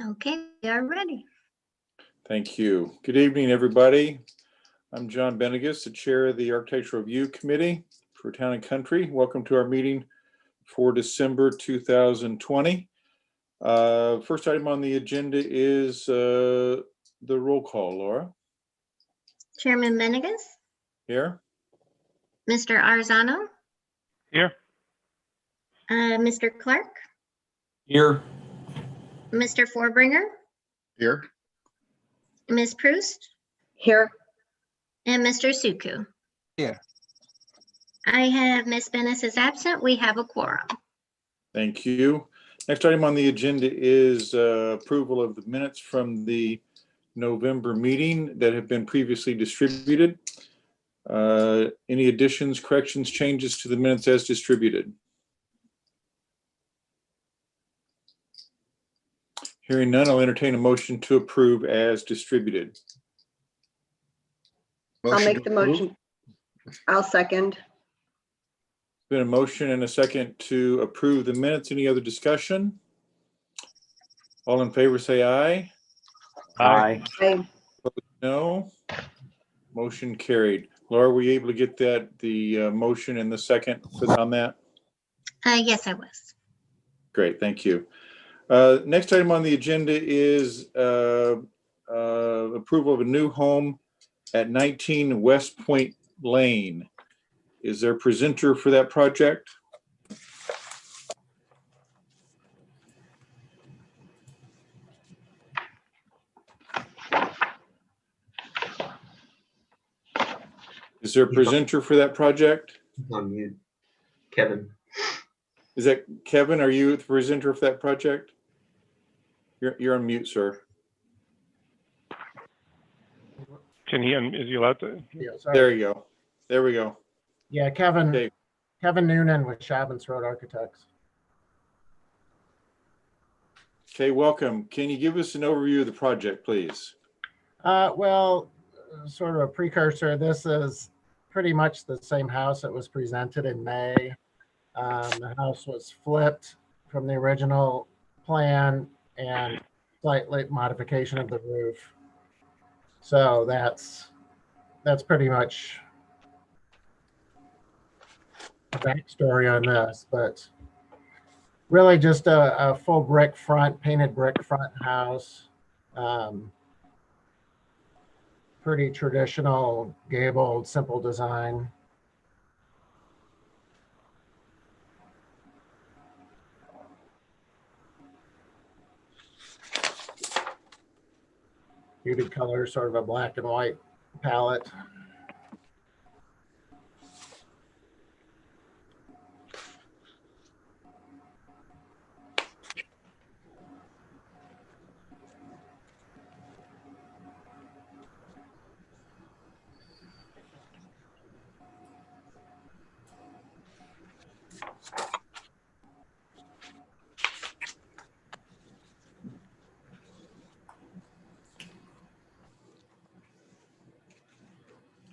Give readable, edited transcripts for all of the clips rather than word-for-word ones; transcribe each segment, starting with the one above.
Okay, we are ready. Thank you. Good evening, everybody. I'm John Benegas, the chair of the Architectural Review Committee for Town and Country. Welcome to our meeting for December 2020. First item on the agenda is the roll call. Laura? Chairman Benegas, Here? Mr. Arzano, Here. Mr. Clark, Here. Mr. Forbringer, Here. Ms. Proust, Here. and Mr. Suku. Here. I have Ms. Benes is absent. We have a quorum. Thank you. Next item on the agenda is approval of the minutes from the November meeting that have been previously distributed. Any additions, corrections, changes to the minutes as distributed? Hearing none, I'll entertain a motion to approve as distributed. I'll make the motion. I'll second. Been a motion and a second to approve the minutes. Any other discussion? All in favor say aye. Aye. Aye. No. Motion carried. Laura, were you able to get the motion and the second on that? Yes, I was. Great, thank you. Next item on the agenda is approval of a new home at 19 West Point Lane. Is there a presenter for that project? Is there a presenter for that project? On mute. Kevin. Is that Kevin? Are you the presenter for that project? You're on mute, sir. Can he, is he allowed to? Yeah, sorry. There you go. There we go. Yeah, Kevin, Okay. Kevin Noonan with Shabans Road Architects. Okay, welcome. Can you give us an overview of the project, please? Well, sort of a precursor. This is pretty much the same house that was presented in May. The house was flipped from the original plan and slightly modification of the roof. So that's pretty much the backstory on this, but really just a full brick front, painted brick front house. Pretty traditional gabled, simple design. Muted color, sort of a black and white palette.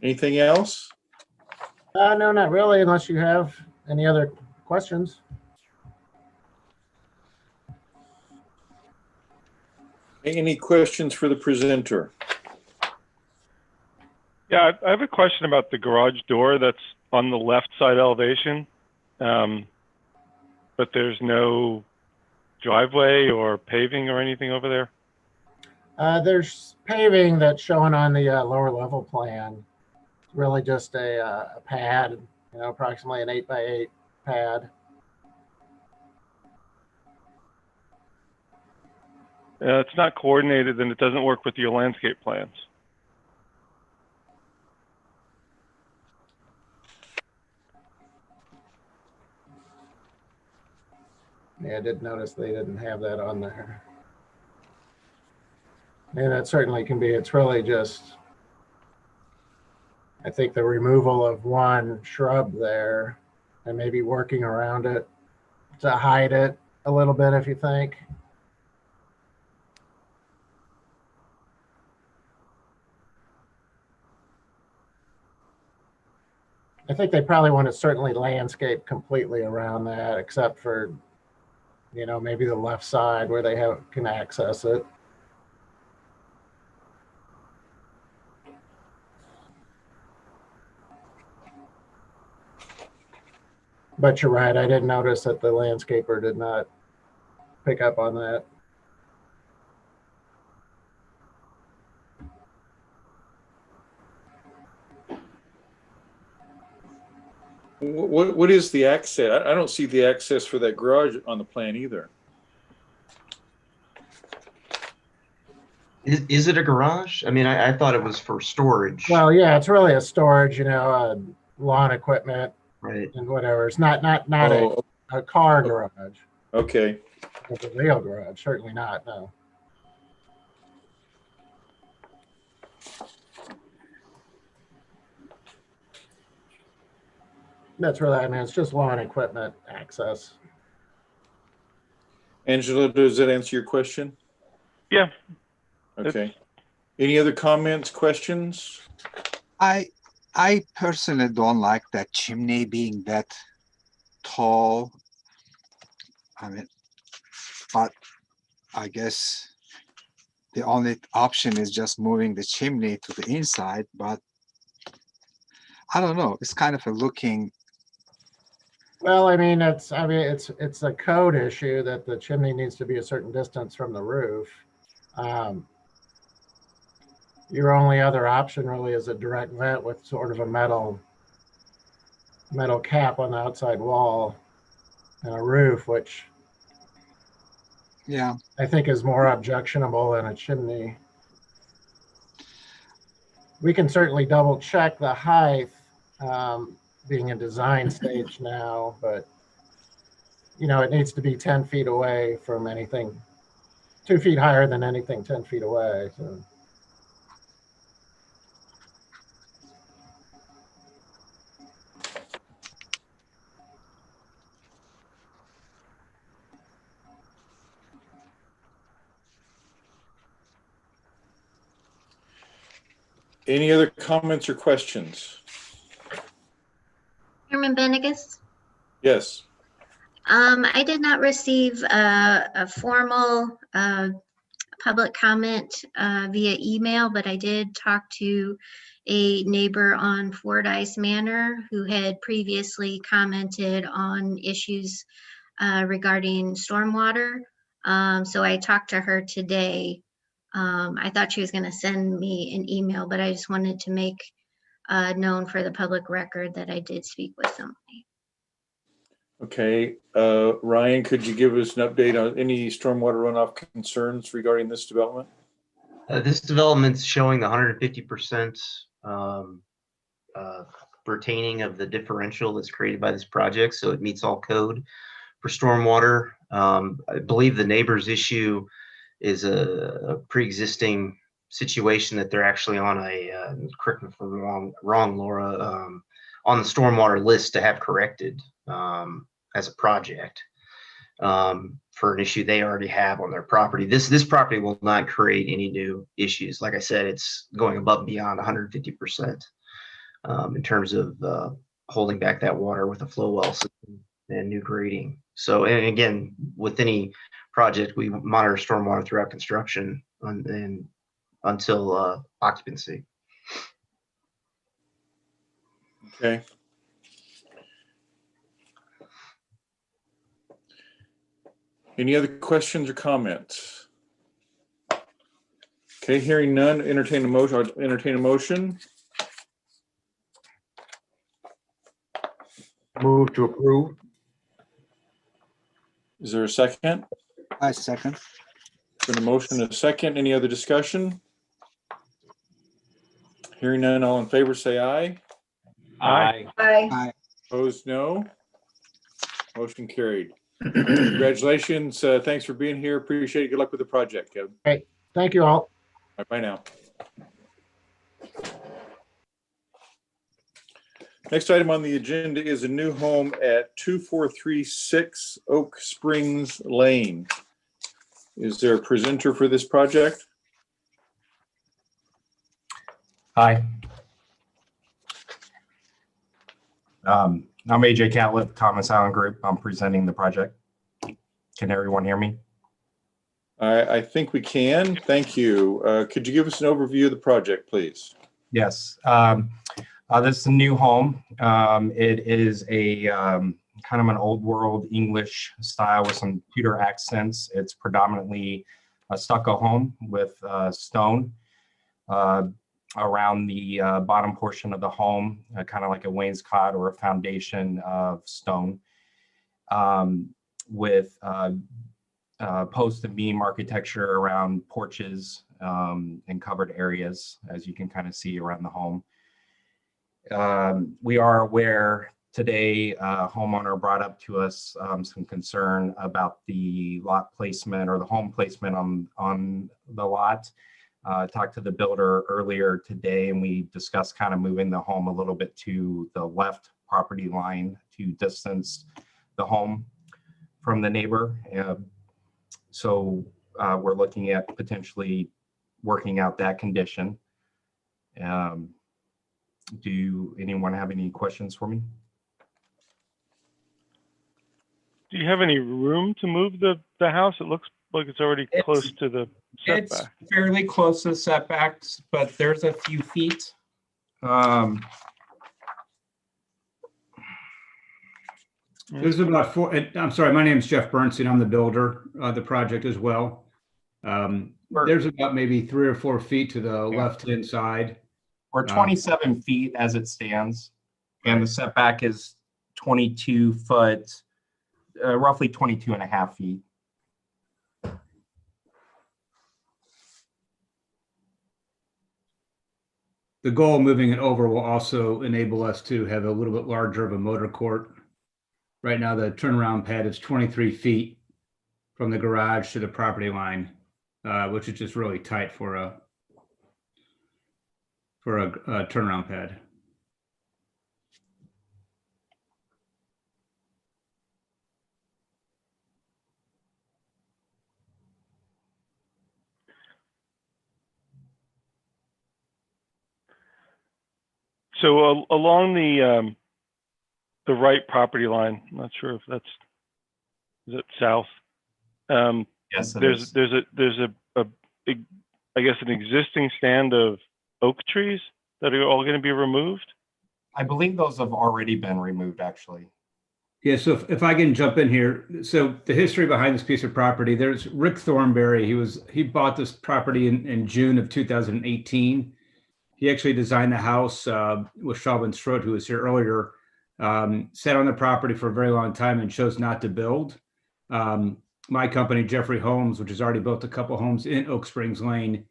Anything else? No, not really, unless you have any other questions. Any questions for the presenter? Yeah, I have a question about the garage door that's on the left side elevation, but there's no driveway or paving or anything over there. There's paving that's shown on the lower level plan. It's really just a pad, approximately an 8x8 pad. It's not coordinated and it doesn't work with your landscape plans. Yeah, I did notice they didn't have that on there. And that certainly can be, it's really just, I think the removal of one shrub there and maybe working around it to hide it a little bit, if you think. I think they probably want to certainly landscape completely around that, except for maybe the left side where they can access it. But you're right, I did notice that the landscaper did not pick up on that. What is the access? I don't see the access for that garage on the plan either. Is it a garage? I mean, I thought it was for storage. Well, yeah, it's really a storage, lawn equipment Right. and whatever. It's not Oh, a car garage. okay. It's a real garage, certainly not, no. That's really, it's just lawn equipment access. Angela, does that answer your question? Yeah. Okay. Any other comments, questions? I personally don't like that chimney being that tall. I mean, but I guess the only option is just moving the chimney to the inside, but I don't know. It's kind of a looking. Well, it's a code issue that the chimney needs to be a certain distance from the roof. Your only other option really is a direct vent with sort of a metal cap on the outside wall and a roof, which Yeah. I think is more objectionable than a chimney. We can certainly double check the height, being a design stage now, but it needs to be 10 feet away from anything, 2 feet higher than anything 10 feet away. So. Any other comments or questions? Chairman Benegus? Yes. I did not receive a formal public comment via email, but I did talk to a neighbor on Fordyce Manor who had previously commented on issues regarding stormwater. So I talked to her today. I thought she was going to send me an email, but I just wanted to make known for the public record that I did speak with somebody. Okay. Ryan, could you give us an update on any stormwater runoff concerns regarding this development? This development's showing the 150% retaining of the differential that's created by this project, so it meets all code for stormwater. I believe the neighbor's issue is a pre-existing situation that they're actually on correct me if I'm wrong, Laura, on the stormwater list to have corrected as a project for an issue they already have on their property. This property will not create any new issues. Like I said, it's going above and beyond 150% in terms of holding back that water with a flow well system and new grading. So, and again, with any project, we monitor stormwater throughout construction and until occupancy. Okay. Any other questions or comments? Okay, hearing none, entertain a motion. I'll entertain a motion. Move to approve. Is there a second? I second. Been a motion and a second. Any other discussion? Hearing none, all in favor say aye. Aye. Aye. Opposed, no. Motion carried. Congratulations. Thanks for being here. Appreciate it. Good luck with the project, Kevin. Thank you all. Bye now. Next item on the agenda is a new home at 2436 Oak Springs Lane. Is there a presenter for this project? Hi. I'm AJ Catlett, Thomas Allen Group. I'm presenting the project. Can everyone hear me? I think we can. Thank you. Could you give us an overview of the project, please? Yes. This is a new home. It is a kind of an old world English style with some Tudor accents. It's predominantly a stucco home with stone around the bottom portion of the home, kind of like a wainscot or a foundation of stone, with post and beam architecture around porches and covered areas, as you can kind of see around the home. We are aware today, a homeowner brought up to us some concern about the lot placement or the home placement on the lot. Talked to the builder earlier today, and we discussed kind of moving the home a little bit to the left property line to distance the home from the neighbor. So we're looking at potentially working out that condition. Do anyone have any questions for me? Do you have any room to move the house? It looks like it's already close to the It's setback. fairly close to the setbacks, but there's a few feet. There's about four, I'm sorry, my name is Jeff Bernstein. I'm the builder of the project as well. There's about maybe 3 or 4 feet to the left-hand side. We're 27 feet as it stands, and the setback is 22 foot, roughly 22 and a half feet. The goal of moving it over will also enable us to have a little bit larger of a motor court. Right now, the turnaround pad is 23 feet from the garage to the property line, which is just really tight for a turnaround pad. So along the right property line, I'm not sure if that's, is it south? Yes, There's a big, I guess, an existing stand of oak trees that are all going to be removed. I believe those have already been removed, actually. Yeah, so if I can jump in here. So the history behind this piece of property, there's Rick Thornberry. He bought this property in June of 2018. He actually designed the house with Shalvin Strode, who was here earlier, sat on the property for a very long time and chose not to build. My company, Jeffrey Homes, which has already built a couple homes in Oak Springs Lane,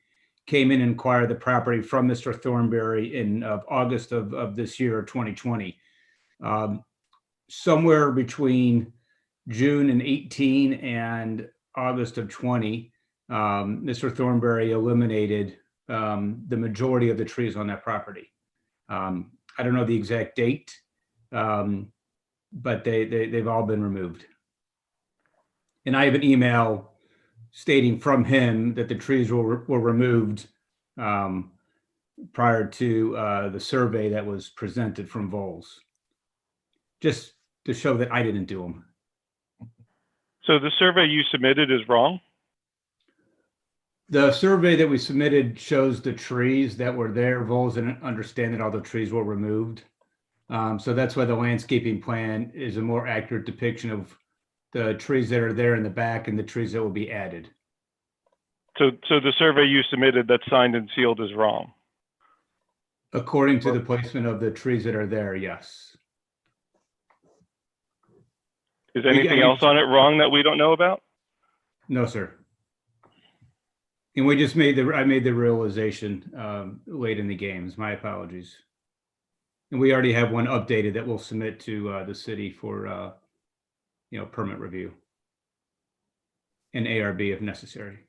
came in and acquired the property from Mr. Thornberry in August of this year, 2020. Somewhere between June and 18 and August of 20, Mr. Thornberry eliminated the majority of the trees on that property. I don't know the exact date, but they've all been removed. And I have an email stating from him that the trees were removed prior to the survey that was presented from Vols, just to show that I didn't do them. So the survey you submitted is wrong? The survey that we submitted shows the trees that were there. Vols didn't understand that all the trees were removed. So that's why the landscaping plan is a more accurate depiction of the trees that are there in the back and the trees that will be added. So the survey you submitted that's signed and sealed is wrong? According to the placement of the trees that are there, yes. Is anything else on it wrong that we don't know about? No, sir. And we just I made the realization late in the games. My apologies. And we already have one updated that we'll submit to the city for permit review and ARB if necessary.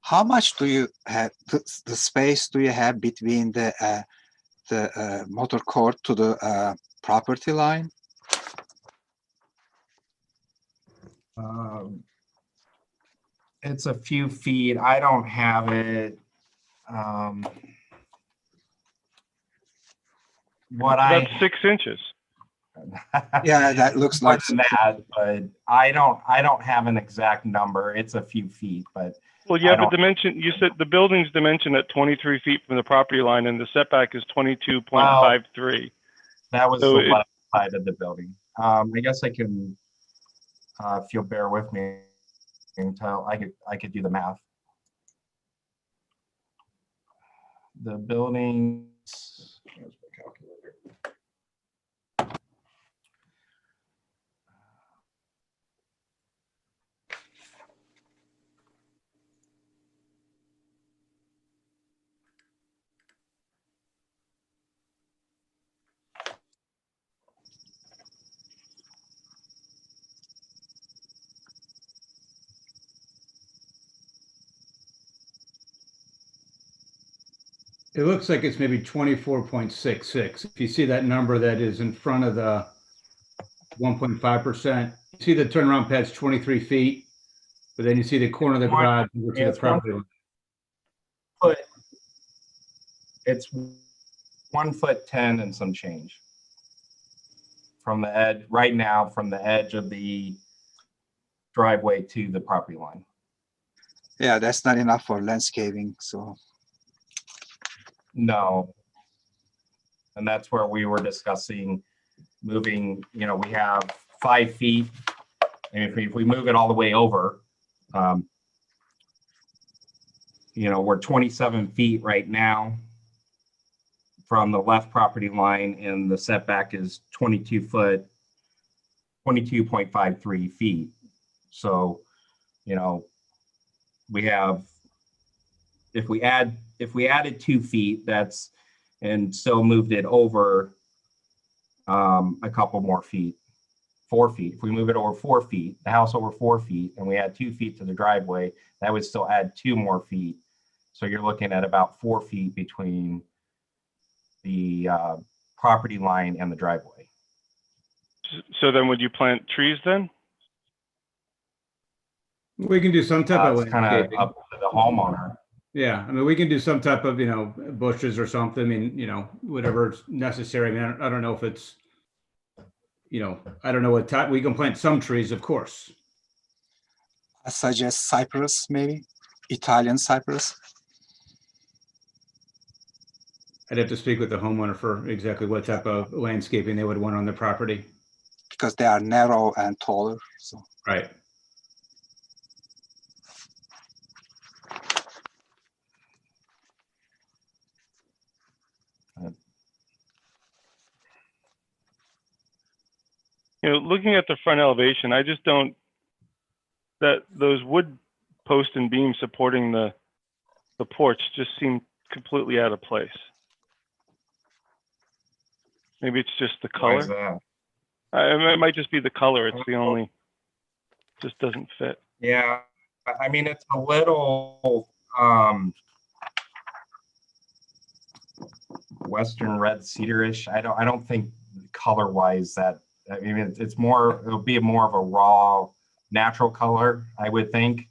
How much do you have, the space do you have between the motor court to the property line? It's a few feet. I don't have it. About 6 inches. Yeah, that looks more like than that, but I don't have an exact number. It's a few feet, but Well, you I have a don't- dimension, you said the building's dimension at 23 feet from the property line and the setback is 22.53. that was So the it- left side of the building. I guess I can, if you'll bear with me until I could do the math. The buildings, where's my calculator? It looks like it's maybe 24.66. If you see that number that is in front of the 1.5%, see the turnaround pad's 23 feet, but then you see the corner of the garage over to Yeah, the it's property line. Foot. It's 1'10" and some change from the edge right now, from the edge of the driveway to the property line. yeah, that's not enough for landscaping. So No. And that's where we were discussing moving, we have 5 feet. And if we move it all the way over, we're 27 feet right now from the left property line, and the setback is 22.53 feet. So, we have, if we added 2 feet, and still moved it over a couple more feet, 4 feet. If we move it over 4 feet, the house over 4 feet, and we add 2 feet to the driveway, that would still add 2 more feet. So you're looking at about 4 feet between the property line and the driveway. So then would you plant trees then? We can do some type of It's kind of landscaping. up to the homeowner. Yeah, I mean, we can do some type of, bushes or something. I mean, whatever's necessary. I mean, I don't know if it's, I don't know what type. We can plant some trees, of course. I suggest cypress, maybe Italian cypress. I'd have to speak with the homeowner for exactly what type of landscaping they would want on the property. Because they are narrow and taller. So Right. Looking at the front elevation, I just don't, that those wood posts and beams supporting the porch just seem completely out of place. Maybe it's just the Why is color. that? It might just be the color. It's the only, just doesn't fit. Yeah, I mean, it's a little Western red cedarish. I don't think color wise that, I mean, it'll be more of a raw natural color, I would think,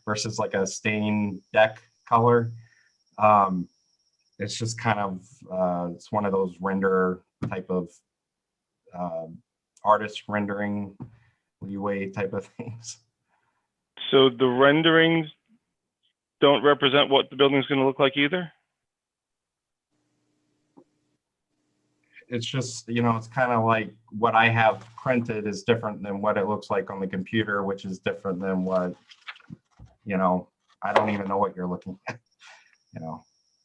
versus like a stain deck color. It's just kind of, it's one of those render type of artist rendering leeway type of things. So the renderings don't represent what the building's going to look like either? It's just, it's kind of like what I have printed is different than what it looks like on the computer, which is different than what, I don't even know what you're looking at,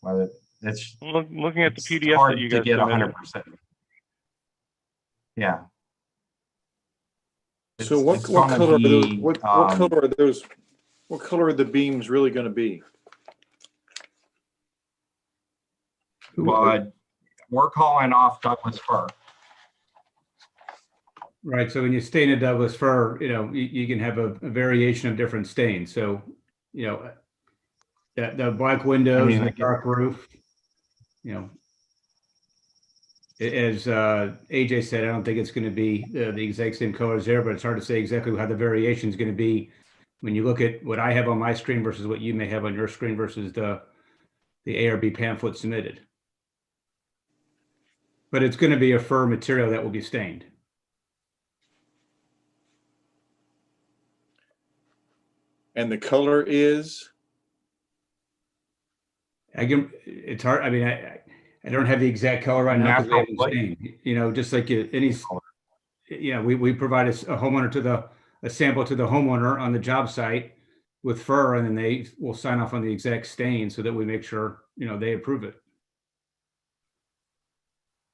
whether it's Looking at the it's PDF hard that you to guys get submitted. 100%. Yeah. So what It's color gonna are those, be, what color are those, what color are the beams really going to be? Well, we're calling off Douglas fir. Right. So when you stain a Douglas fir, you can have a variation of different stains. So, the black windows, I mean, and the I get- dark roof, as AJ said, I don't think it's going to be the exact same colors there, but it's hard to say exactly how the variation is going to be when you look at what I have on my screen versus what you may have on your screen versus the ARB pamphlet submitted. but it's going to be a fur material that will be stained. And the color is? It's hard. I mean, I don't have the exact color right now because we haven't stained. You know, just like any, you know, we provide a homeowner to a sample to the homeowner on the job site with fur, and then they will sign off on the exact stain so that we make sure, you know, they approve it.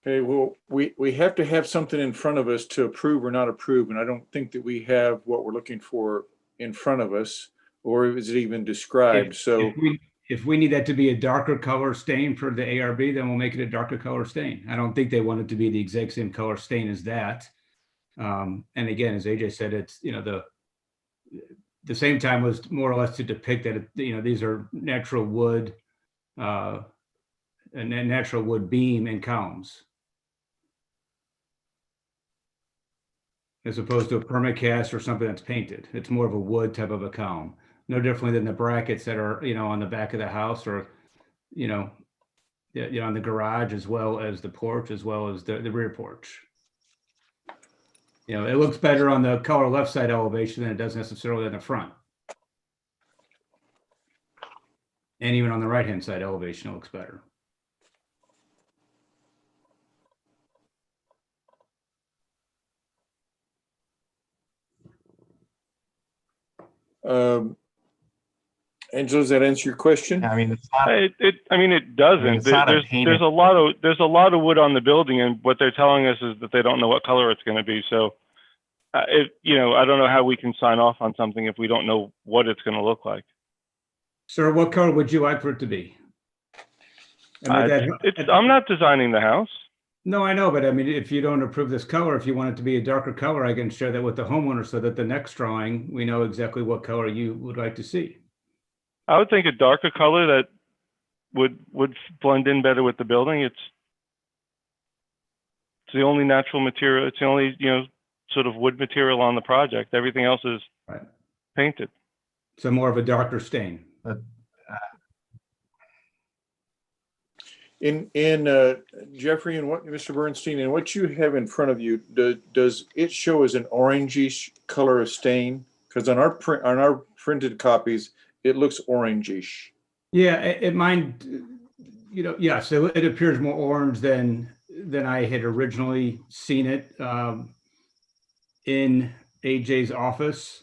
Okay, well, we have to have something in front of us to approve or not approve, and I don't think that we have what we're looking for in front of us, or is it even described? So if we need that to be a darker color stain for the ARB, then we'll make it a darker color stain. I don't think they want it to be the exact same color stain as that. And again, as AJ said, it's, you know, the same time was more or less to depict that, you know, these are natural wood, and natural wood beam and columns, as opposed to a permacast or something that's painted. It's more of a wood type of a column, no differently than the brackets that are, you know, on the back of the house, or, you know, on the garage, as well as the porch, as well as the rear porch. You know, it looks better on the color left side elevation than it does necessarily in the front. And even on the right hand side elevation, it looks better. Angela, does that answer your question? I mean, it's not. I mean, it doesn't. it's not a There's a lot of wood on the building, and what they're telling us is that they don't know what color it's going to be. So, you know, I don't know how we can sign off on something if we don't know what it's going to look like. Sir, what color would you like for it to be? I mean, I'm not designing the house. No, I know, but I mean, if you don't approve this color, if you want it to be a darker color, I can share that with the homeowner so that the next drawing, we know exactly what color you would like to see. I would think a darker color that would blend in better with the building. It's the only natural material. It's the only, you know, sort of wood material on the project. Everything else is painted. So more of a darker stain. In Jeffrey and what Mr. Bernstein, and what you have in front of you, does it show as an orangish color of stain? Because on our printed copies, it looks orangish. Yeah, it might, you know, yeah. So it appears more orange than I had originally seen it in AJ's office.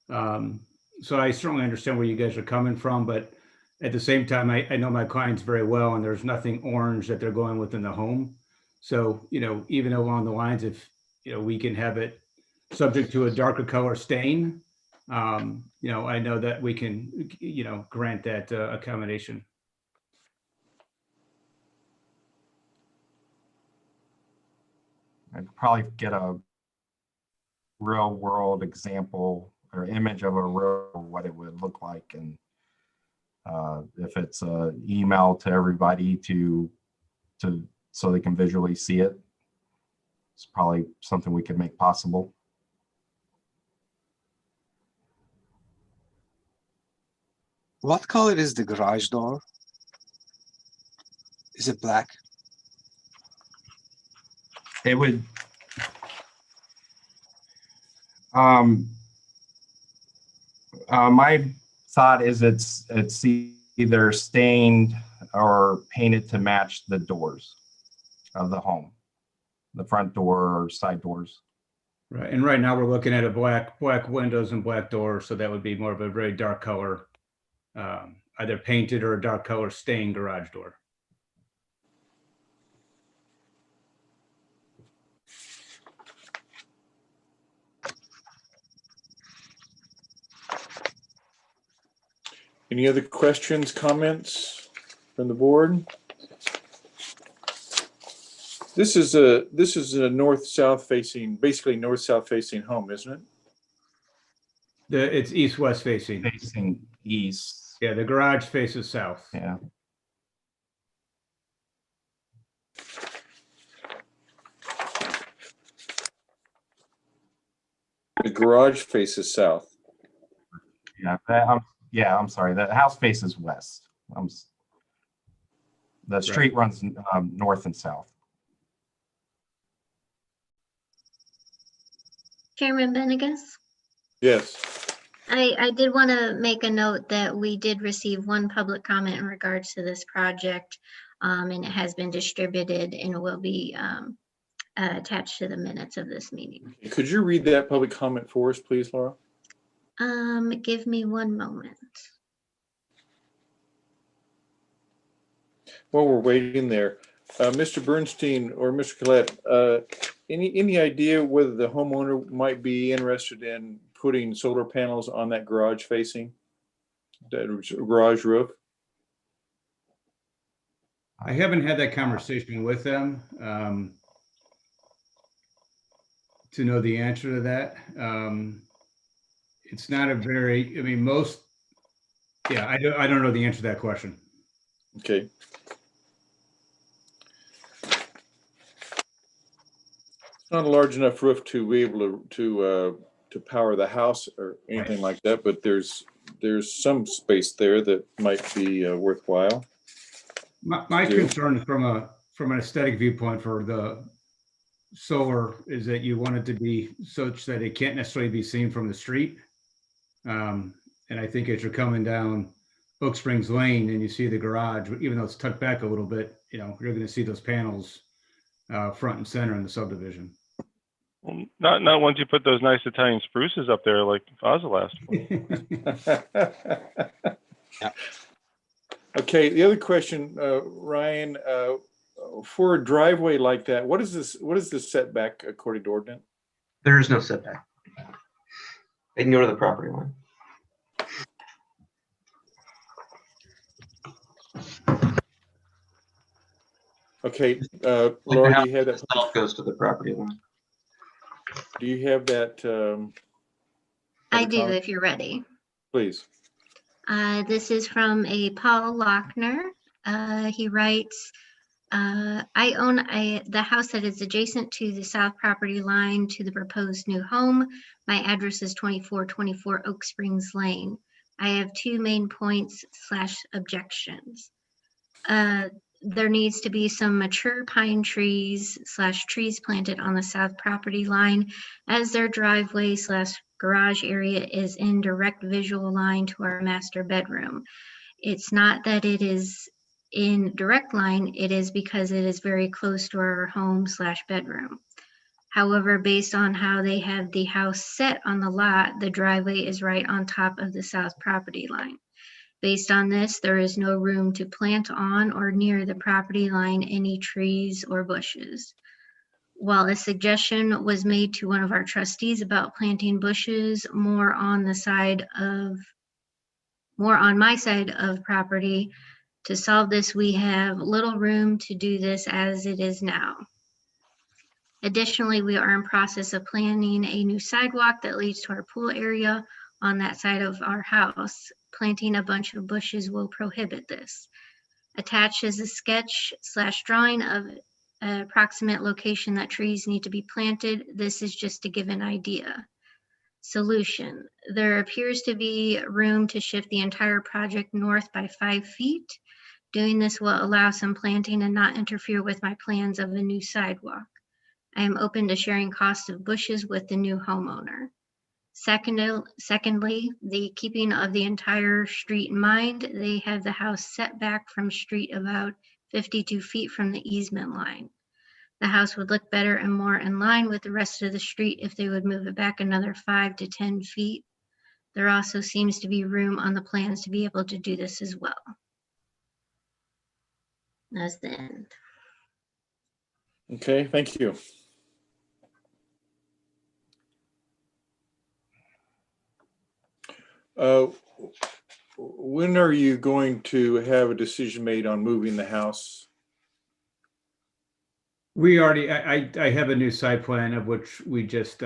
So I certainly understand where you guys are coming from, but at the same time, I know my clients very well, and there's nothing orange that they're going with in the home. So, you know, even along the lines, if, you know, we can have it subject to a darker color stain, you know, I know that we can, you know, grant that accommodation. I'd probably get a real world example or image of what it would look like, and if it's an email to everybody to so they can visually see it, it's probably something we could make possible. What color is the garage door? Is it black? It would, my thought is it's either stained or painted to match the doors of the home, the front door or side doors. Right, and right now we're looking at a black windows and black doors, so that would be more of a very dark color, either painted or a dark color stained garage door. Any other questions, comments from the board? This is a north-south facing, basically north-south facing home, isn't it? It's east-west facing. Facing east. Yeah, the garage faces south. Yeah. The garage faces south. Yeah, I'm sorry. The house faces west. The street runs north and south. Chairman Benegas? Yes. I did want to make a note that we did receive one public comment in regards to this project, and it has been distributed and will be attached to the minutes of this meeting. Could you read that public comment for us, please, Laura? Give me one moment. While we're waiting there, Mr. Bernstein or Mr. Collette, any idea whether the homeowner might be interested in putting solar panels on that garage facing that garage roof? I haven't had that conversation with them to know the answer to that. It's not a very, I mean, most, yeah, I don't know the answer to that question. Okay. It's not a large enough roof to be able to power the house or anything like that, but there's some space there that might be worthwhile. My concern from an aesthetic viewpoint for the solar is that you want it to be such that it can't necessarily be seen from the street. And I think as you're coming down Oak Springs Lane and you see the garage, even though it's tucked back a little bit, you know, you're going to see those panels front and center in the subdivision. Well, not once you put those nice Italian spruces up there like Ozalast. Yeah. Okay, the other question, Ryan, for a driveway like that, what is this setback according to ordinance? There is no setback. They can go to the property line. Okay, Laura, do you have that? Itself goes to the property line. Do you have that? I do, comment? if you're ready. Please. This is from a Paul Lochner. He writes, I own the house that is adjacent to the south property line to the proposed new home. My address is 2424 Oak Springs Lane. I have two main points / objections. There needs to be some mature pine trees / trees planted on the south property line, as their driveway / garage area is in direct visual line to our master bedroom. It's not that it is in direct line, it is because it is very close to our home / bedroom. However, based on how they have the house set on the lot, the driveway is right on top of the south property line. Based on this, there is no room to plant on or near the property line any trees or bushes. While a suggestion was made to one of our trustees about planting bushes more on my side of property, to solve this, we have little room to do this as it is now. Additionally, we are in process of planning a new sidewalk that leads to our pool area on that side of our house. Planting a bunch of bushes will prohibit this. Attached is a sketch / drawing of an approximate location that trees need to be planted. This is just to give an idea. Solution: there appears to be room to shift the entire project north by 5 feet. Doing this will allow some planting and not interfere with my plans of a new sidewalk. I am open to sharing costs of bushes with the new homeowner. Secondly, the keeping of the entire street in mind, they have the house set back from street about 52 feet from the easement line. The house would look better and more in line with the rest of the street if they would move it back another 5 to 10 feet. There also seems to be room on the plans to be able to do this as well. That's the end. Okay, thank you. When are you going to have a decision made on moving the house? We already, I have a new site plan of which we just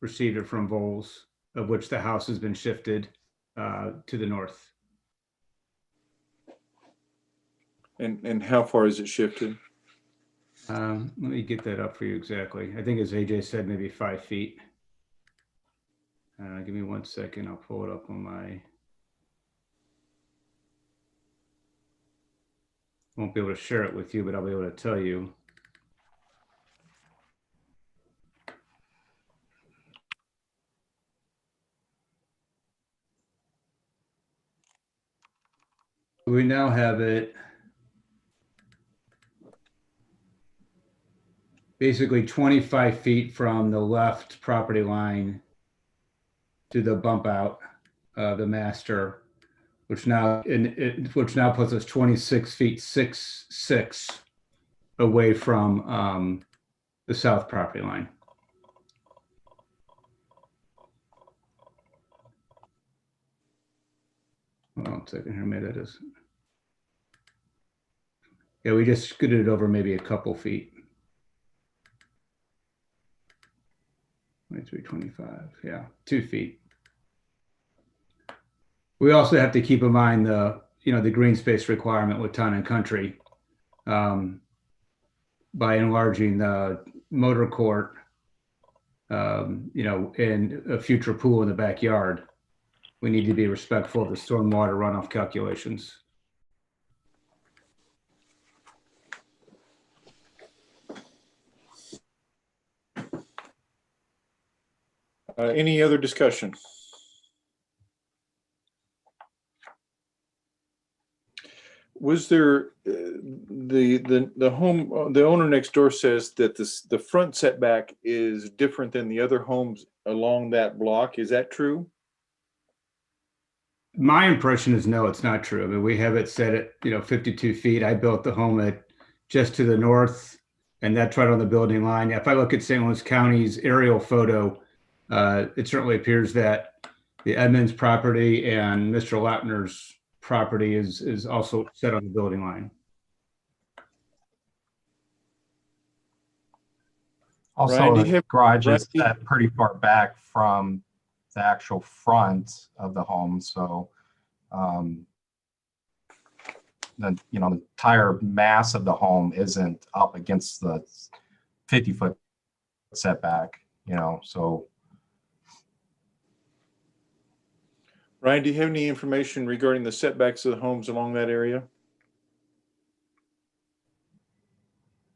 received it from Vols, of which the house has been shifted to the north. And how far is it shifted? Let me get that up for you exactly. I think as AJ said, maybe 5 feet. Give me 1 second. I'll pull it up on my. Won't be able to share it with you, but I'll be able to tell you. We now have it basically 25 feet from the left property line to the bump out of the master, which now puts us 26 feet 6 away from the south property line. Hold on a second here, maybe that is. Yeah, we just scooted it over maybe a couple feet. 23, 25, yeah, 2 feet. We also have to keep in mind the green space requirement with Town and Country. By enlarging the motor court, and a future pool in the backyard, we need to be respectful of the stormwater runoff calculations. Any other discussion? Was there the owner next door says that the front setback is different than the other homes along that block? Is that true? My impression is no, it's not true. I mean, we have it set at 52 feet. I built the home at just to the north, and that's right on the building line. If I look at St. Louis County's aerial photo, it certainly appears that the Edmonds property and Mr. Lautner's property is also set on the building line. Also, Ryan, do you the have- garage is Ryan, set pretty far back from the actual front of the home, so the entire mass of the home isn't up against the 50-foot setback, so. Ryan, do you have any information regarding the setbacks of the homes along that area?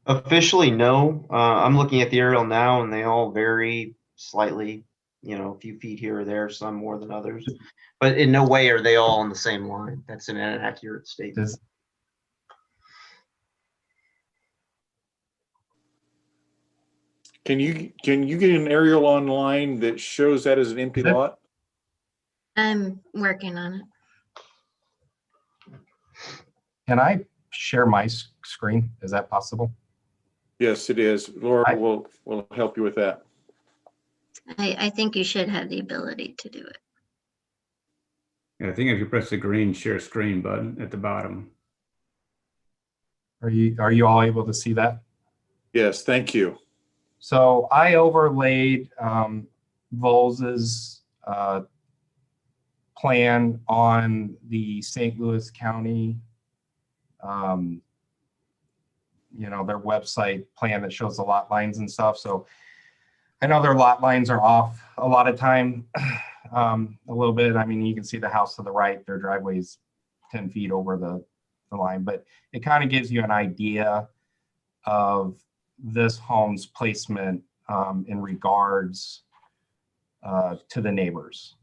Officially, no. I'm looking at the aerial now, and they all vary slightly. A few feet here or there, some more than others. But in no way are they all on the same line. That's an inaccurate statement. Can you get an aerial online that shows that as an empty lot? I'm working on it. Can I share my screen? Is that possible? Yes, it is. Laura will help you with that. I think you should have the ability to do it. Yeah, I think if you press the green share screen button at the bottom. Are you all able to see that? Yes, thank you. So I overlaid Volz's plan on the St. Louis County, their website plan that shows the lot lines and stuff. So I know their lot lines are off a lot of time, a little bit. I mean, you can see the house to the right, their driveway's 10 feet over the line, but it kind of gives you an idea of this home's placement in regards to the neighbors.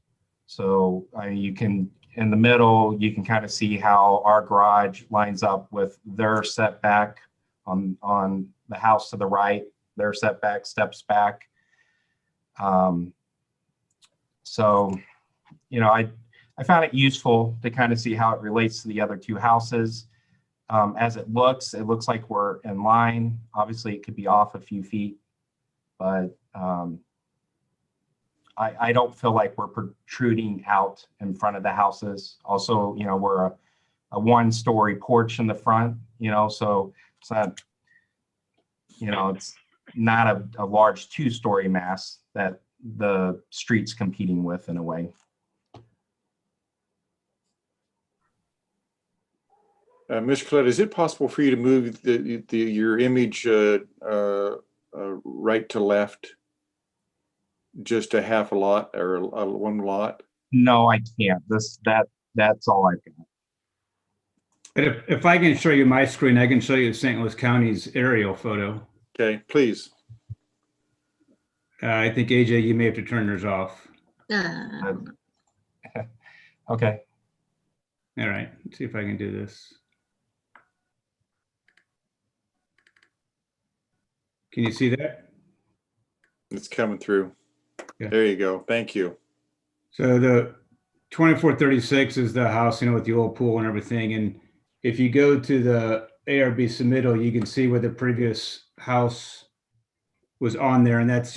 So you can, in the middle, you can kind of see how our garage lines up with their setback on the house to the right, their setback steps back. So, I found it useful to kind of see how it relates to the other two houses. As it looks like we're in line. Obviously, it could be off a few feet, but I don't feel like we're protruding out in front of the houses. Also, we're a one-story porch in the front, so it's not, it's not a large two-story mass that the street's competing with in a way. Ms. Collette, is it possible for you to move your image right to left, just a half a lot or one lot? No, I can't. That's all I've got. But if I can show you my screen, I can show you St. Louis County's aerial photo. Okay, please. I think AJ, you may have to turn yours off. Okay. All right, let's see if I can do this. Can you see that? It's coming through. Yeah. There you go. Thank you. So the 2436 is the house, with the old pool and everything. And if you go to the ARB submittal, you can see where the previous house was on there. And that's,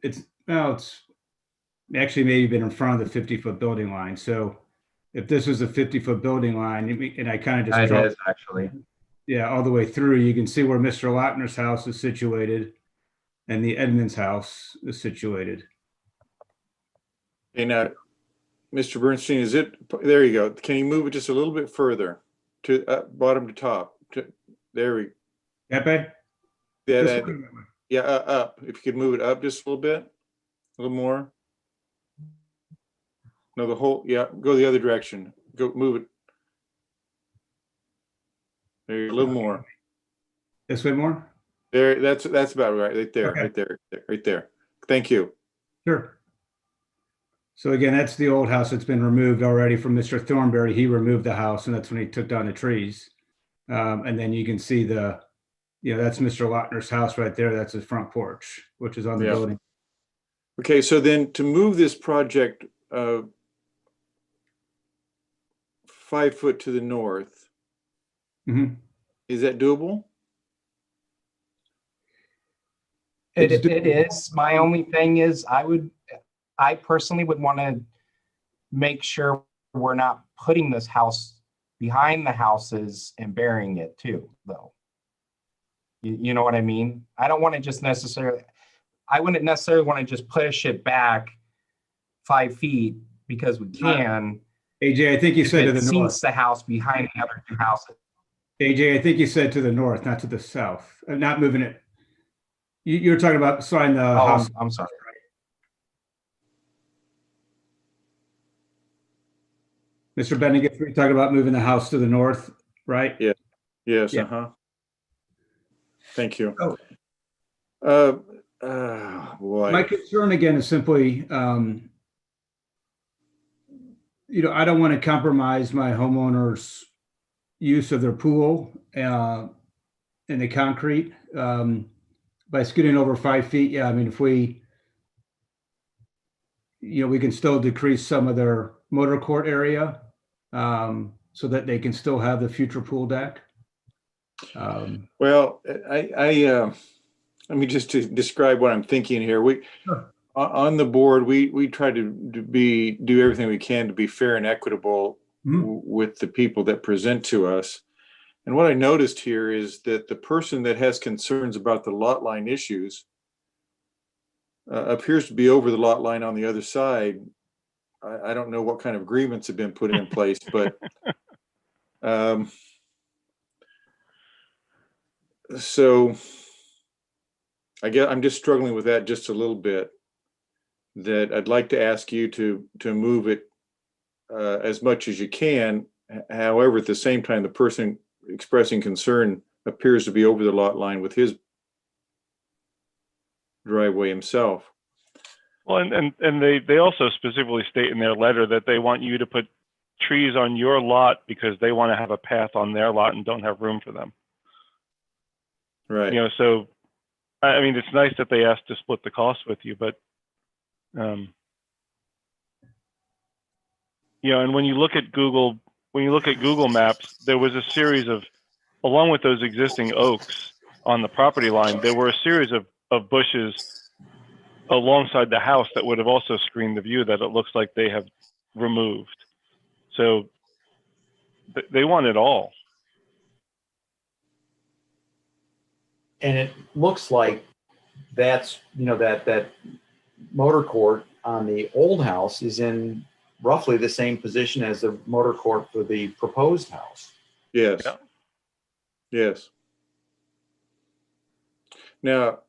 it's actually maybe been in front of the 50-foot building line. So if this was a 50-foot building line, and I kind of just It dropped, is actually. yeah, all the way through, you can see where Mr. Lautner's house is situated and the Edmonds house is situated. Hey, now, Mr. Bernstein, there you go. Can you move it just a little bit further to bottom to top? There we That way? Yeah, This way? yeah, up. If you could move it up just a little bit, a little more. No, go the other direction. Go move it. There, a little more. This way more? There, that's about right there, Okay. right there. Thank you. Sure. So again, that's the old house that's been removed already from Mr. Thornberry. He removed the house, and that's when he took down the trees. And then you can see that's Mr. Lautner's house right there. That's his front porch, which is on the Yeah. building. Okay, so then to move this project 5 foot to the north, Mhm. is that doable? It is. My only thing is I personally would want to make sure we're not putting this house behind the houses and burying it too, though. You know what I mean? I wouldn't necessarily want to just push it back 5 feet because we can. AJ, I think you said to the north. Sinks the house behind the other two houses. AJ, I think you said to the north, not to the south. Not moving it. You're talking about sliding the house. I'm sorry. Mr. Bennigan, you're talking about moving the house to the north, right? Yeah. Yes. Yeah. Thank you. Oh. Boy. My concern again is simply, I don't want to compromise my homeowners' use of their pool and the concrete by scooting over 5 feet. Yeah, I mean, if we can still decrease some of their motor court area so that they can still have the future pool deck. Well, let me just to describe what I'm thinking here. Sure. On the board, we try to do everything we can to be fair and equitable with the people that present to us. And what I noticed here is that the person that has concerns about the lot line issues appears to be over the lot line on the other side. I don't know what kind of agreements have been put in place, but so I guess I'm just struggling with that just a little bit. That I'd like to ask you to move it as much as you can. However, at the same time, the person expressing concern appears to be over the lot line with his driveway himself. Well, and they also specifically state in their letter that they want you to put trees on your lot because they want to have a path on their lot and don't have room for them. Right. So I mean, it's nice that they asked to split the cost with you, but and when you look at Google Maps, there was a series of, along with those existing oaks on the property line, there were a series of bushes alongside the house that would have also screened the view that it looks like they have removed. So they want it all. And it looks like that's, that motor court on the old house is in roughly the same position as the motor court for the proposed house. Yes. Yeah. Yes. Now,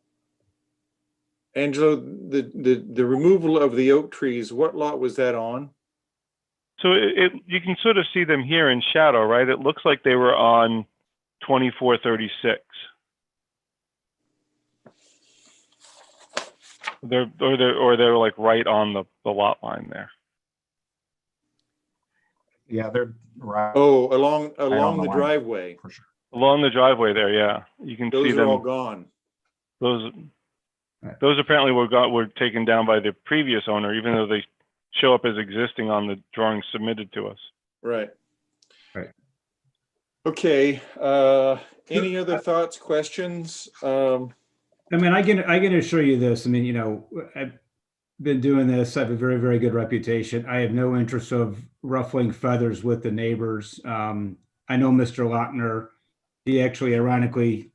Angelo, the removal of the oak trees, what lot was that on? So you can sort of see them here in shadow, right? It looks like they were on 2436. They're like right on the lot line there. Yeah, they're right. Oh, along on the the line. driveway. For sure. Along the driveway there, yeah. You can see Those are all them. gone. Those apparently were taken down by the previous owner, even though they show up as existing on the drawings submitted to us. Right. Right. Okay. Any other thoughts, questions? I mean, I can assure you this. I mean, you know, I've been doing this. I have a very, very good reputation. I have no interest of ruffling feathers with the neighbors. I know Mr. Lochner. He actually, ironically,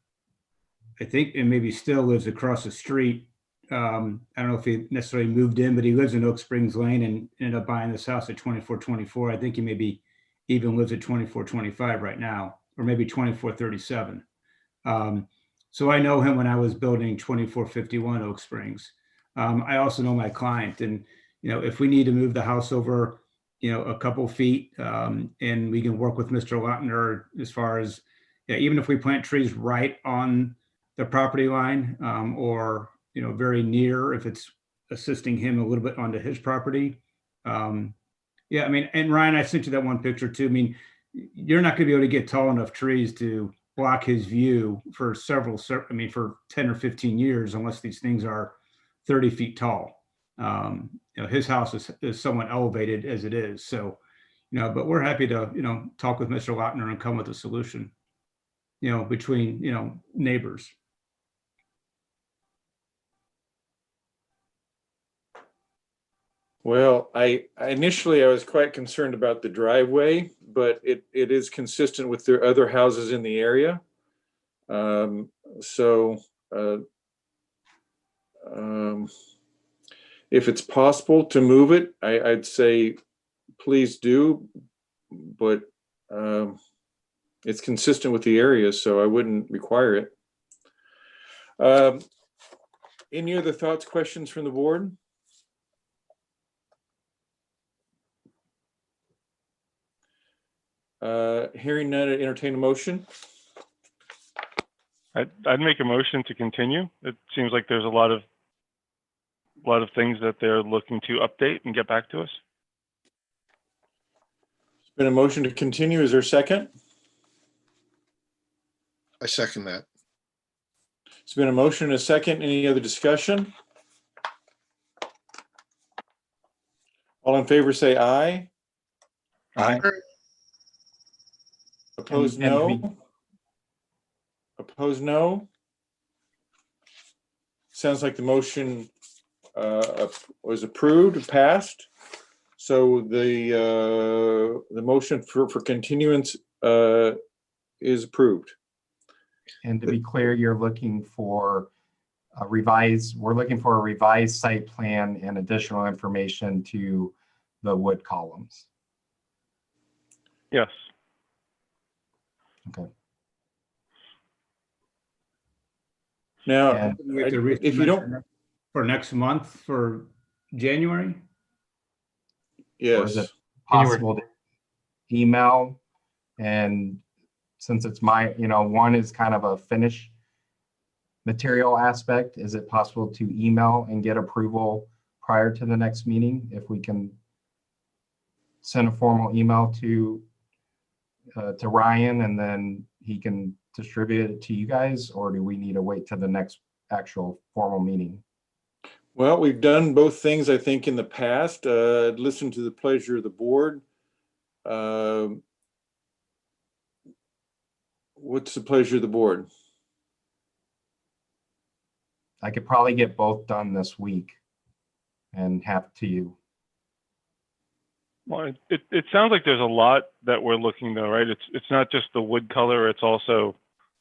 I think, and maybe still lives across the street. I don't know if he necessarily moved in, but he lives in Oak Springs Lane and ended up buying this house at 2424. I think he maybe even lives at 2425 right now, or maybe 2437. So I know him when I was building 2451 Oak Springs. I also know my client, and you know, if we need to move the house over, you know, a couple feet, and we can work with Mr. Lochner as far as, yeah, even if we plant trees right on the property line, or you know, very near, if it's assisting him a little bit onto his property. Yeah, I mean, and Ryan, I sent you that one picture too. I mean, you're not going to be able to get tall enough trees to block his view for for 10 or 15 years, unless these things are 30 feet tall. You know, his house is somewhat elevated as it is. So, you know, but we're happy to, you know, talk with Mr. Lochner and come with a solution, you know, between, you know, neighbors. Well, I initially I was quite concerned about the driveway, but it is consistent with the other houses in the area. So if it's possible to move it, I'd say please do, but it's consistent with the area, so I wouldn't require it. Any other thoughts, questions from the board? Hearing none, I'd entertain a motion. I'd make a motion to continue. It seems like there's a lot of things that they're looking to update and get back to us. It's been a motion to continue. Is there a second? I second that. It's been a motion and a second. Any other discussion? All in favor say aye. Aye. Opposed, And to be- no. Opposed, no. Sounds like the motion was approved, passed. So the motion for continuance is approved. And to be clear, you're looking for we're looking for a revised site plan and additional information to the wood columns. Yes. Okay. Now, And We have to if you don't, for next month, for January. Or is yes, it possible to email? And since it's my, you know, one is kind of a finish material aspect, is it possible to email and get approval prior to the next meeting? If we can send a formal email to Ryan and then he can distribute it to you guys, or do we need to wait to the next actual formal meeting? well, we've done both things, I think, in the past. Listen to the pleasure of the board. What's the pleasure of the board? I could probably get both done this week and have to you. Well, it sounds like there's a lot that we're looking though, right? It's not just the wood color. It's also,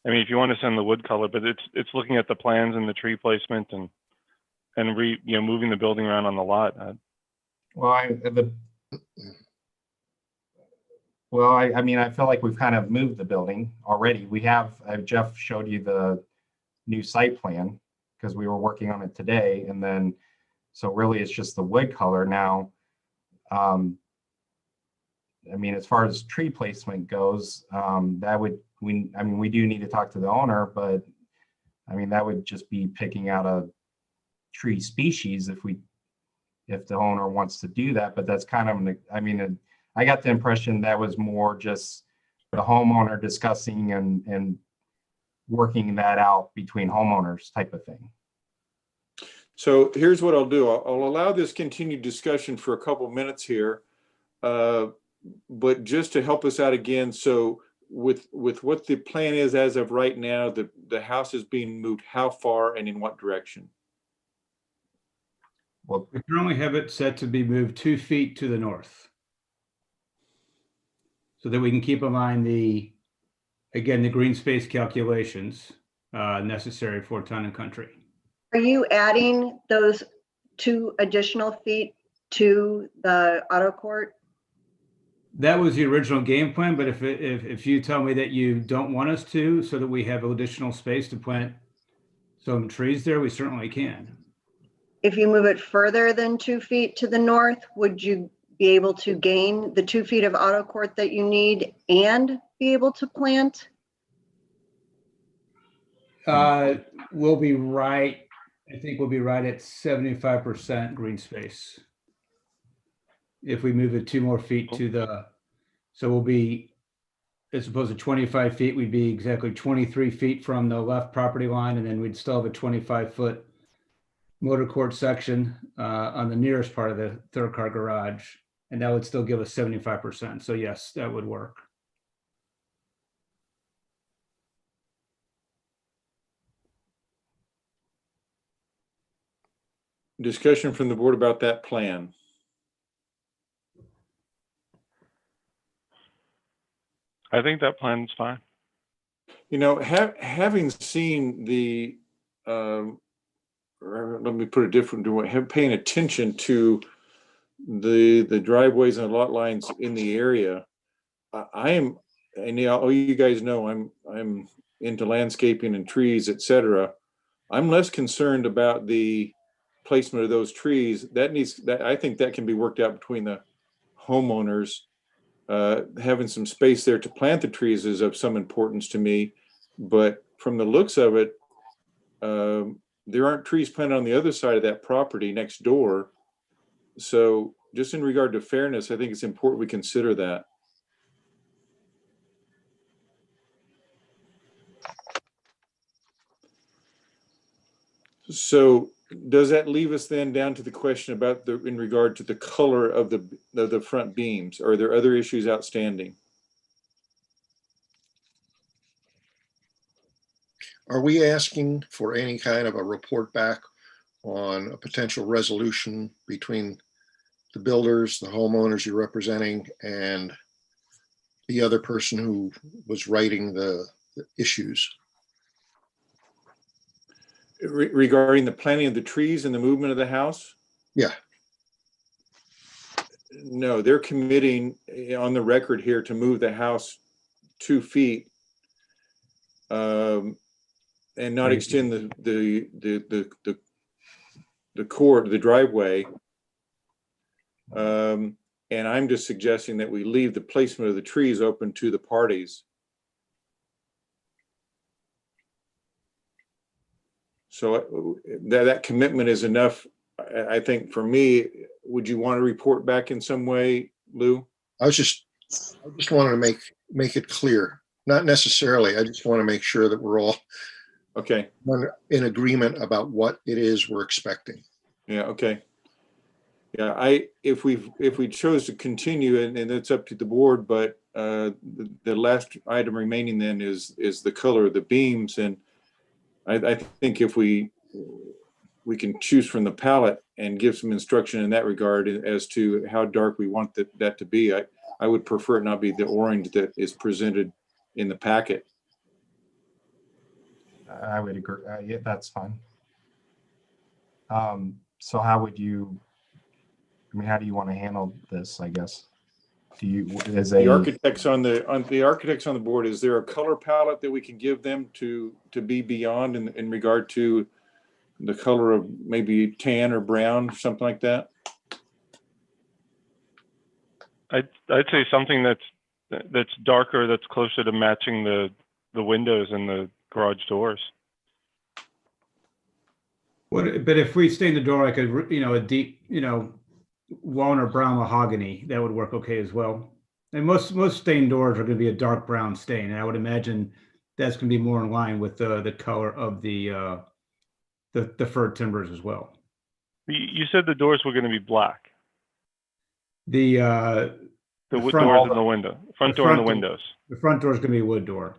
I mean, if you want to send the wood color, but it's looking at the plans and the tree placement and moving the building around on the lot. Well, I mean, I feel like we've kind of moved the building already. We have, Jeff showed you the new site plan because we were working on it today. And then, so really it's just the wood color now. I mean, as far as tree placement goes, we do need to talk to the owner, but I mean, that would just be picking out a tree species if the owner wants to do that. But that's kind of, I got the impression that was more just the homeowner discussing and working that out between homeowners type of thing. So here's what I'll do. I'll allow this continued discussion for a couple minutes here. But just to help us out again, so with what the plan is as of right now, the house is being moved how far and in what direction? Well, We currently have it set to be moved 2 feet to the north. So that we can keep in mind again, the green space calculations necessary for town and country. Are you adding those 2 additional feet to the auto court? That was the original game plan, but if you tell me that you don't want us to, so that we have additional space to plant some trees there, we certainly can. If you move it further than 2 feet to the north, would you be able to gain the 2 feet of auto court that you need and be able to plant? We'll be right. I think we'll be right at 75% green space. If we move it 2 more feet to the, so we'll be, as opposed to 25 feet, we'd be exactly 23 feet from the left property line, and then we'd still have a 25-foot motor court section on the nearest part of the third car garage, and that would still give us 75%. So yes, that would work. Discussion from the board about that plan. I think that plan's fine. You know, having seen the, let me put it different, paying attention to the driveways and lot lines in the area, I am, and all you guys know, I'm into landscaping and trees, etc. I'm less concerned about the placement of those trees. I think that can be worked out between the homeowners. Having some space there to plant the trees is of some importance to me, but from the looks of it, there aren't trees planted on the other side of that property next door. So just in regard to fairness, I think it's important we consider that. So does that leave us then down to the question about in regard to the color of the front beams? Or are there other issues outstanding? Are we asking for any kind of a report back on a potential resolution between the builders, the homeowners you're representing, and the other person who was writing the issues? Regarding the planting of the trees and the movement of the house? Yeah. No, they're committing on the record here to move the house 2 feet and not extend the court, the driveway. And I'm just suggesting that we leave the placement of the trees open to the parties. So that commitment is enough, I think, for me. Would you want to report back in some way, Lou? I just wanted to make it clear. Not necessarily. I just want to make sure that we're all okay in agreement about what it is we're expecting. Yeah. Okay. Yeah. If we chose to continue, and it's up to the board, but the last item remaining then is the color of the beams, and I think if we can choose from the palette and give some instruction in that regard as to how dark we want that to be. I would prefer it not be the orange that is presented in the packet. I would agree. Yeah, that's fine. So how would you, how do you want to handle this, I guess? Do you, as the architects on the board, is there a color palette that we can give them to be beyond in regard to the color of maybe tan or brown, something like that? I'd say something that's darker, that's closer to matching the windows and the garage doors. But if we stay in the door like a deep, walnut or brown mahogany, that would work okay as well. And most stained doors are going to be a dark brown stain, and I would imagine that's going to be more in line with the color of the fir timbers as well. You said the doors were going to be black. The front doors and the window, front door and the windows. The front door is going to be a wood door.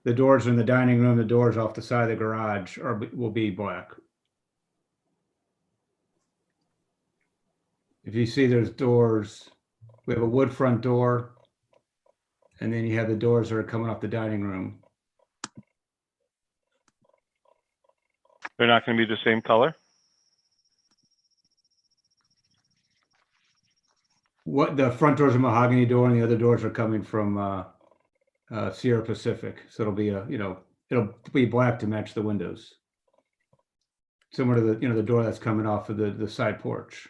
The doors in the dining room, the doors off the side of the garage will be black. If you see there's doors, we have a wood front door, and then you have the doors that are coming off the dining room. They're not going to be the same color? What the front doors are mahogany door, and the other doors are coming from Sierra Pacific. So it'll be it'll be black to match the windows, similar to the the door that's coming off of the side porch.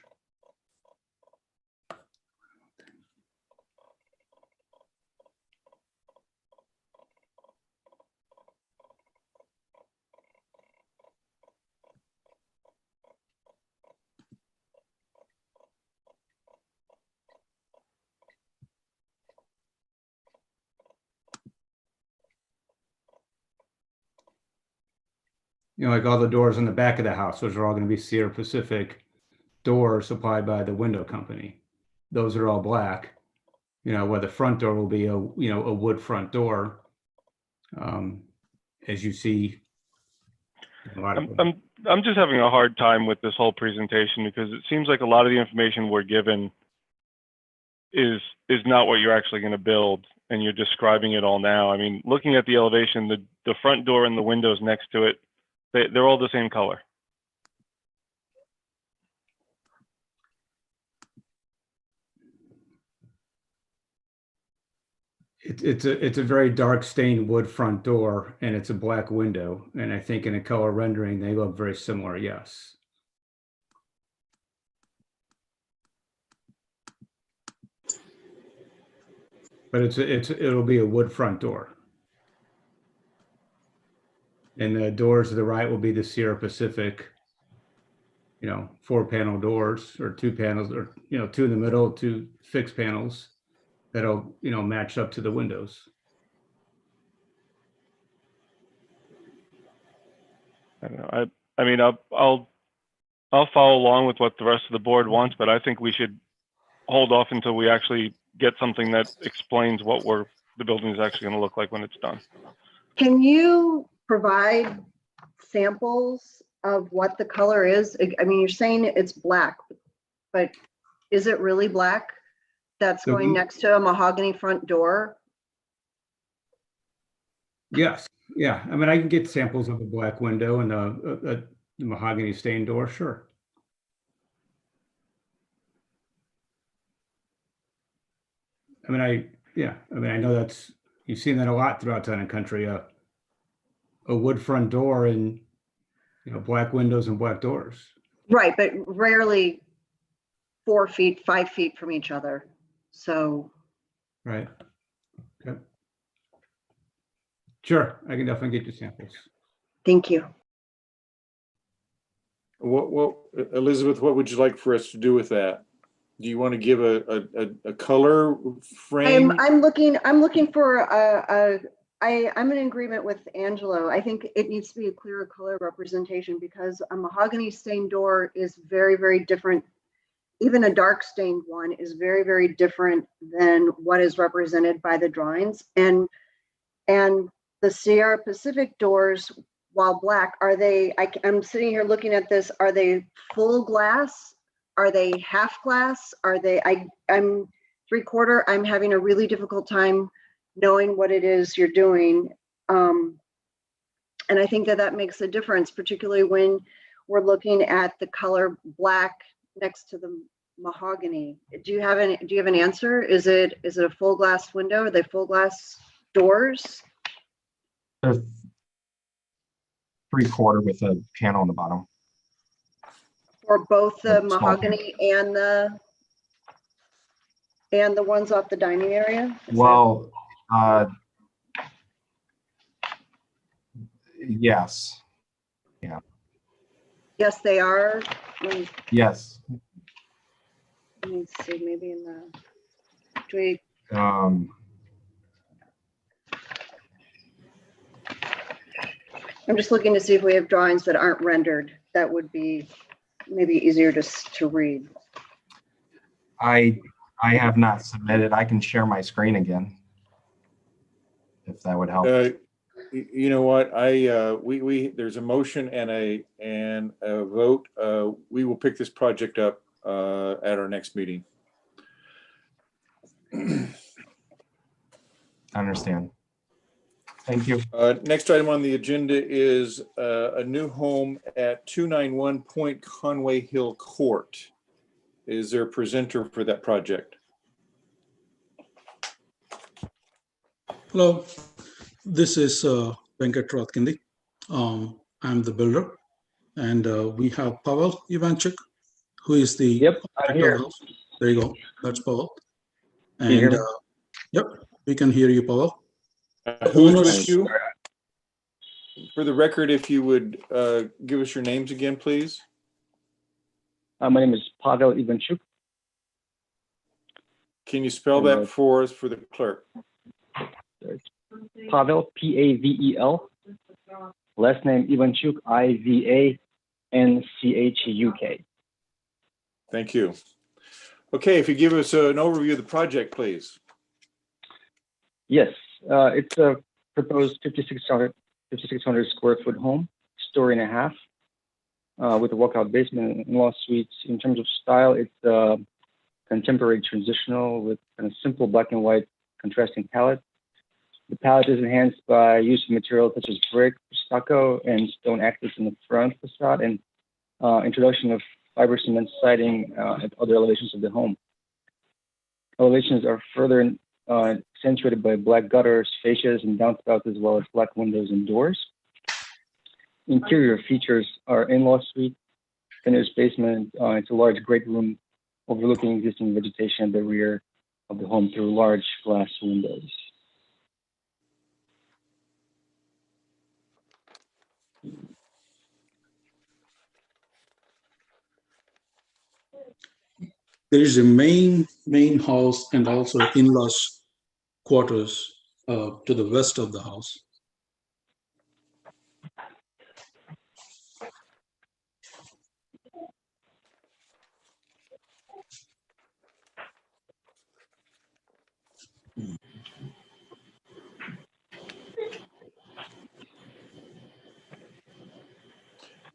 Like all the doors in the back of the house, those are all going to be Sierra Pacific doors supplied by the window company. Those are all black. Where the front door will be a wood front door, as you see. I'm just having a hard time with this whole presentation because it seems like a lot of the information we're given is not what you're actually going to build, and you're describing it all now. I mean, looking at the elevation, the front door and the windows next to it, they're all the same color. It's a very dark stained wood front door, and it's a black window. And I think in a color rendering, they look very similar. Yes. But it'll be a wood front door. And the doors to the right will be the Sierra Pacific, 4-panel doors, or 2 panels, or 2 in the middle, 2 fixed panels that'll match up to the windows. I don't know. I mean, I'll follow along with what the rest of the board wants, but I think we should hold off until we actually get something that explains what the building is actually going to look like when it's done. Can you provide samples of what the color is? I mean, you're saying it's black, but is it really black that's going next to a mahogany front door? Yes. Yeah. I mean, I can get samples of a black window and a mahogany stained door. Sure. I mean, I know you've seen that a lot throughout town and country. A wood front door and black windows and black doors. Right, but rarely 4 feet, 5 feet from each other. So. Right. Okay. Sure, I can definitely get you samples. Thank you. Well, Elizabeth, what would you like for us to do with that? Do you want to give a color frame? I'm looking for I'm in agreement with Angelo. I think it needs to be a clearer color representation because a mahogany stained door is very, very different. Even a dark stained one is very, very different than what is represented by the drawings. And the Sierra Pacific doors, while black, I'm sitting here looking at this, are they full glass? Are they half glass? I'm 3/4. I'm having a really difficult time knowing what it is you're doing. And I think that makes a difference, particularly when we're looking at the color black next to the mahogany. Do you have an answer? Is it a full glass window? Are they full glass doors? They're 3/4 with a panel on the bottom. For both the mahogany and the ones off the dining area? Well, yes. Yeah. Yes, they are. Yes. Let me see, maybe in the, do we, Um, I'm just looking to see if we have drawings that aren't rendered. That would be maybe easier to read. I have not submitted. I can share my screen again, if that would help. You know what? There's a motion and a vote. We will pick this project up at our next meeting. I understand. Thank you. Next item on the agenda is a new home at 291 Point Conway Hill Court. Is there a presenter for that project? Hello, this is Venkat Rothkindi. I'm the builder, and we have Pavel Ivanchuk, who is the architect of the house. There you go. That's Pavel. And you hear me? Yep, we can hear you, Pavel. Who's with you? For the record, if you would give us your names again, please. My name is Pavel Ivanchuk. Can you spell that for us for the clerk? Pavel, P-A-V-E-L. Last name Ivanchuk, I-V-A-N-C-H-U-K. Thank you. Okay, if you give us an overview of the project, please. Yes, it's a proposed 5,600 square foot home, story and a half, with a walkout basement and in-law suites. In terms of style, it's contemporary transitional with kind of simple black and white contrasting palette. The palette is enhanced by use of materials such as brick, stucco, and stone accents in the front facade, and introduction of fiber cement siding at other elevations of the home. Elevations are further accentuated by black gutters, fascias, and downspouts, as well as black windows and doors. Interior features are in-law suite, finished basement. It's a large great room overlooking existing vegetation at the rear of the home through large glass windows. There is a main house and also in-laws quarters to the west of the house.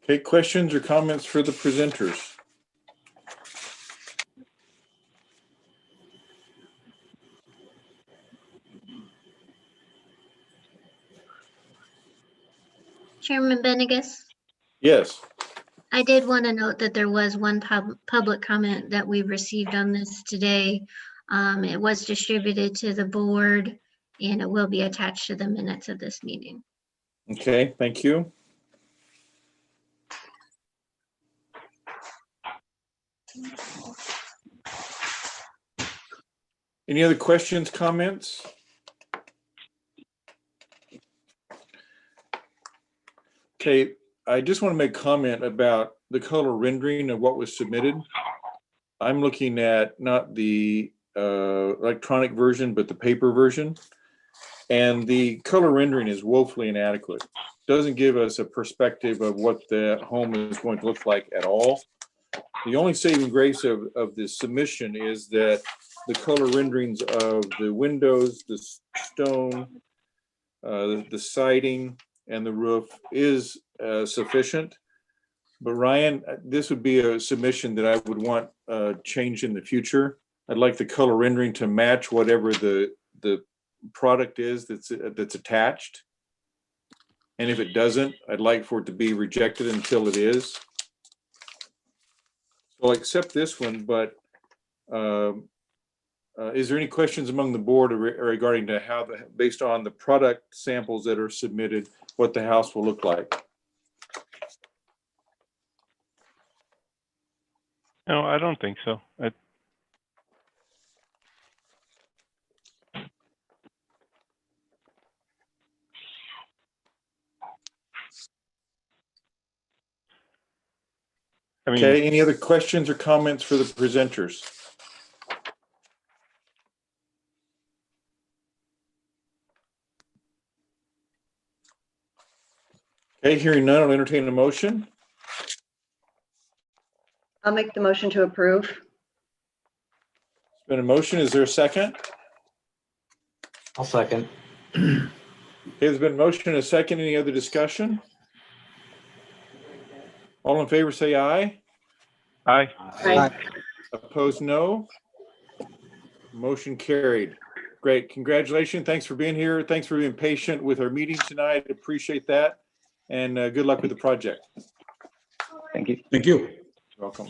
Okay, questions or comments for the presenters? Chairman Benegus, Yes. I did want to note that there was one public comment that we received on this today. It was distributed to the board and it will be attached to the minutes of this meeting. Okay, thank you. Any other questions, comments? Okay, I just want to make a comment about the color rendering of what was submitted. I'm looking at not the electronic version, but the paper version. And the color rendering is woefully inadequate. Doesn't give us a perspective of what the home is going to look like at all. The only saving grace of this submission is that the color renderings of the windows, the stone, the siding, and the roof is sufficient. But Ryan, this would be a submission that I would want changed in the future. I'd like the color rendering to match whatever the product is that's attached. And if it doesn't, I'd like for it to be rejected until it is. So I'll accept this one, but is there any questions among the board regarding to how, based on the product samples that are submitted, what the house will look like? No, I don't think so. I mean, Okay, any other questions or comments for the presenters? Okay, hearing none, I'll entertain a motion. I'll make the motion to approve. It's been a motion. Is there a second? I'll second. Okay, there's been a motion and a second. Any other discussion? All in favor, say aye. Aye. Aye. Opposed, no. Motion carried. Great. Congratulations. Thanks for being here. Thanks for being patient with our meeting tonight. Appreciate that. And good luck with the project. Thank you. Thank you. You're welcome.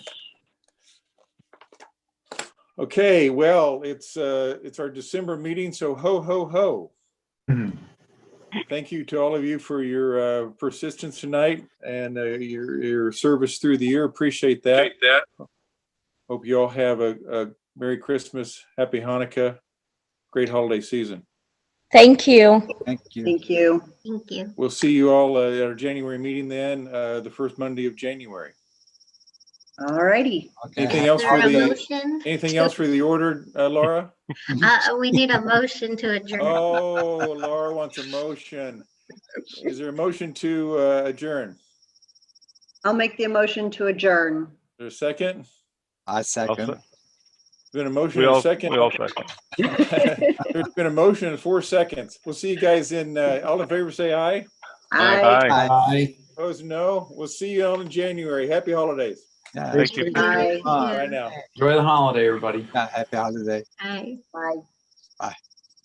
Okay, well, it's our December meeting, so ho, ho, ho. Thank you to all of you for your persistence tonight and your service through the year. Appreciate that. Hope you all have a Merry Christmas, Happy Hanukkah, great holiday season. Thank you. Thank you. Thank you. Thank you. We'll see you all at our January meeting then, the first Monday of January. All righty. Okay. Anything Is else there for a the motion? anything else for the order, Laura? We need a motion to adjourn. Oh, Laura wants a motion. Is there a motion to adjourn? I'll make the motion to adjourn. Is there a second? I second. There's been a motion We and a all second. second. There's been a motion in 4 seconds. We'll see you guys in, all in favor, say aye. Aye. Aye. Opposed, no. We'll see you all in January. Happy holidays. Yeah. Thank you. Aye. Bye now. Enjoy the holiday, everybody. Yeah, happy holiday. Aye. Bye. Bye.